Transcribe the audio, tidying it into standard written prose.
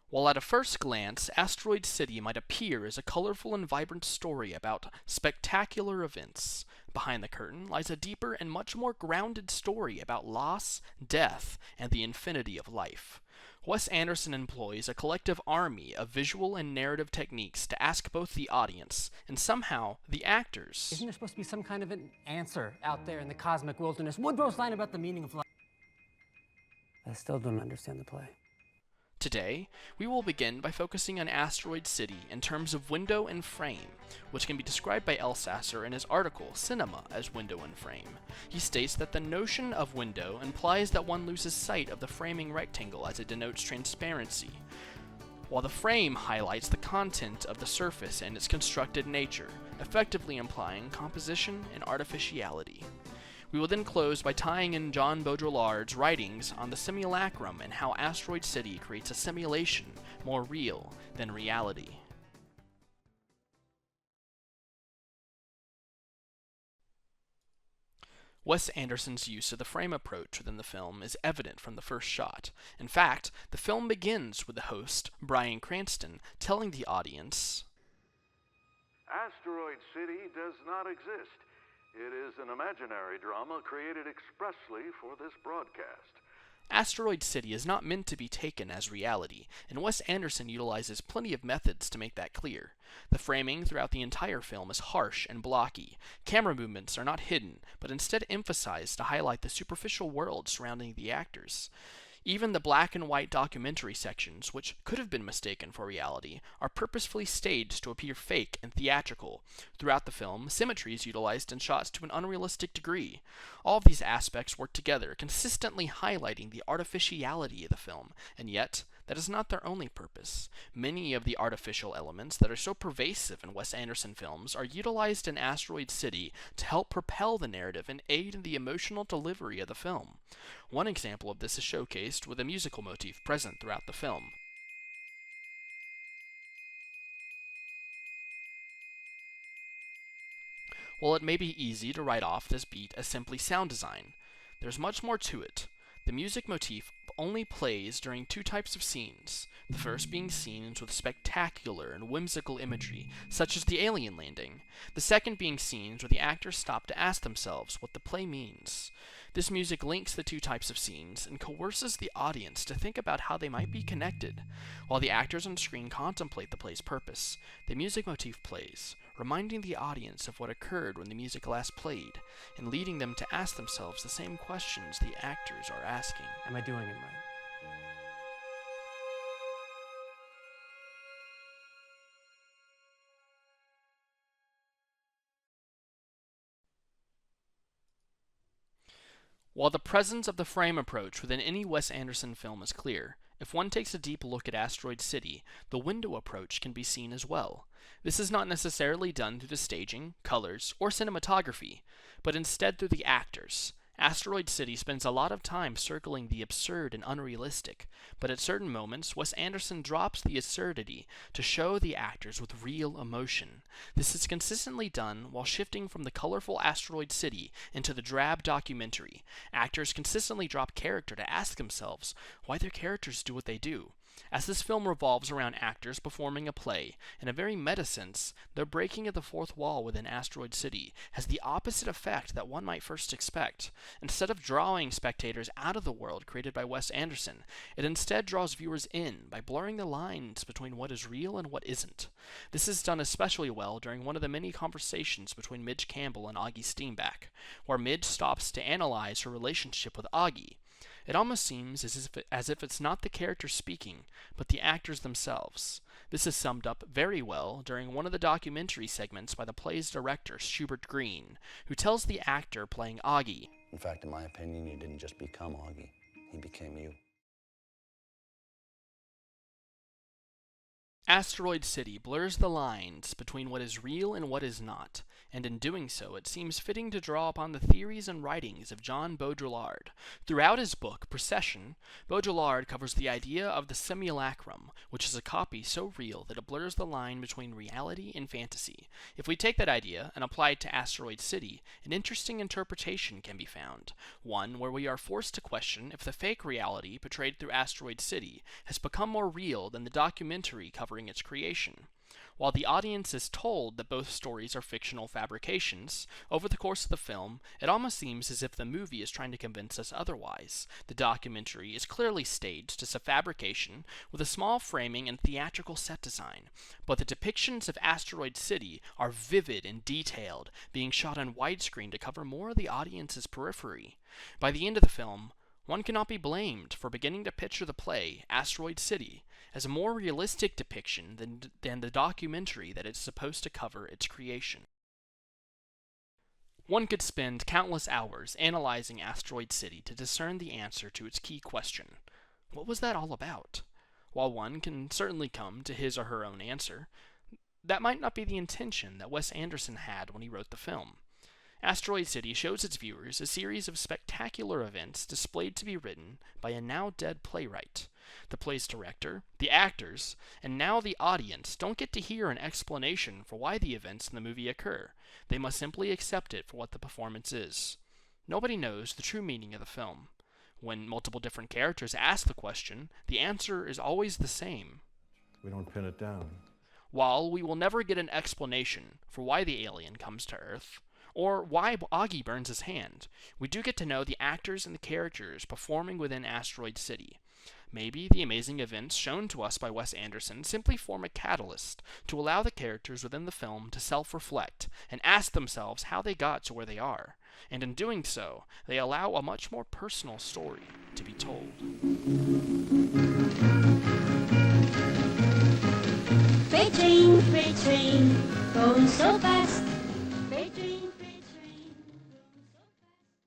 While at a first glance, Asteroid City might appear as a colorful and vibrant story about spectacular events, behind the curtain lies a deeper and much more grounded story about loss, death, and the infinity of life. Wes Anderson employs a collective army of visual and narrative techniques to ask both the audience and somehow the actors. Isn't there supposed to be some kind of an answer out there in the cosmic wilderness? Woodrow's line about the meaning of life. I still don't understand the play. Today, we will begin by focusing on Asteroid City in terms of window and frame, which can be described by Elsasser in his article, Cinema as Window and Frame. He states that the notion of window implies that one loses sight of the framing rectangle as it denotes transparency, while the frame highlights the content of the surface and its constructed nature, effectively implying composition and artificiality. We will then close by tying in John Baudrillard's writings on the simulacrum and how Asteroid City creates a simulation more real than reality. Wes Anderson's use of the frame approach within the film is evident from the first shot. In fact, the film begins with the host, Bryan Cranston, telling the audience, Asteroid City does not exist. It is an imaginary drama created expressly for this broadcast. Asteroid City is not meant to be taken as reality, and Wes Anderson utilizes plenty of methods to make that clear. The framing throughout the entire film is harsh and blocky. Camera movements are not hidden, but instead emphasized to highlight the superficial world surrounding the actors. Even the black and white documentary sections, which could have been mistaken for reality, are purposefully staged to appear fake and theatrical. Throughout the film, symmetry is utilized in shots to an unrealistic degree. All of these aspects work together, consistently highlighting the artificiality of the film, and yet, that is not their only purpose. Many of the artificial elements that are so pervasive in Wes Anderson films are utilized in Asteroid City to help propel the narrative and aid in the emotional delivery of the film. One example of this is showcased with a musical motif present throughout the film. While it may be easy to write off this beat as simply sound design, there's much more to it. The music motif only plays during two types of scenes, the first being scenes with spectacular and whimsical imagery, such as the alien landing, the second being scenes where the actors stop to ask themselves what the play means. This music links the two types of scenes and coerces the audience to think about how they might be connected. While the actors on screen contemplate the play's purpose, the music motif plays, reminding the audience of what occurred when the music last played, and leading them to ask themselves the same questions the actors are asking. Am I doing it right? While the presence of the frame approach within any Wes Anderson film is clear, if one takes a deep look at Asteroid City, the window approach can be seen as well. This is not necessarily done through the staging, colors, or cinematography, but instead through the actors. Asteroid City spends a lot of time circling the absurd and unrealistic, but at certain moments, Wes Anderson drops the absurdity to show the actors with real emotion. This is consistently done while shifting from the colorful Asteroid City into the drab documentary. Actors consistently drop character to ask themselves why their characters do what they do. As this film revolves around actors performing a play, in a very meta sense, the breaking of the fourth wall within Asteroid City has the opposite effect that one might first expect. Instead of drawing spectators out of the world created by Wes Anderson, it instead draws viewers in by blurring the lines between what is real and what isn't. This is done especially well during one of the many conversations between Midge Campbell and Augie Steenback, where Midge stops to analyze her relationship with Augie. It almost seems as if it's not the characters speaking, but the actors themselves. This is summed up very well during one of the documentary segments by the play's director, Schubert Green, who tells the actor playing Augie, "In fact, in my opinion, you didn't just become Augie, he became you." Asteroid City blurs the lines between what is real and what is not, and in doing so it seems fitting to draw upon the theories and writings of John Baudrillard. Throughout his book, Procession, Baudrillard covers the idea of the simulacrum, which is a copy so real that it blurs the line between reality and fantasy. If we take that idea and apply it to Asteroid City, an interesting interpretation can be found, one where we are forced to question if the fake reality portrayed through Asteroid City has become more real than the documentary covering its creation. While the audience is told that both stories are fictional fabrications, over the course of the film, it almost seems as if the movie is trying to convince us otherwise. The documentary is clearly staged as a fabrication with a small framing and theatrical set design, but the depictions of Asteroid City are vivid and detailed, being shot on widescreen to cover more of the audience's periphery. By the end of the film, one cannot be blamed for beginning to picture the play, Asteroid City, as a more realistic depiction than the documentary that is supposed to cover its creation. One could spend countless hours analyzing Asteroid City to discern the answer to its key question. What was that all about? While one can certainly come to his or her own answer, that might not be the intention that Wes Anderson had when he wrote the film. Asteroid City shows its viewers a series of spectacular events displayed to be written by a now-dead playwright. The play's director, the actors, and now the audience don't get to hear an explanation for why the events in the movie occur. They must simply accept it for what the performance is. Nobody knows the true meaning of the film. When multiple different characters ask the question, the answer is always the same. We don't pin it down. While we will never get an explanation for why the alien comes to Earth, or why Augie burns his hand, we do get to know the actors and the characters performing within Asteroid City. Maybe the amazing events shown to us by Wes Anderson simply form a catalyst to allow the characters within the film to self-reflect and ask themselves how they got to where they are. And in doing so, they allow a much more personal story to be told. Freight train, going so fast.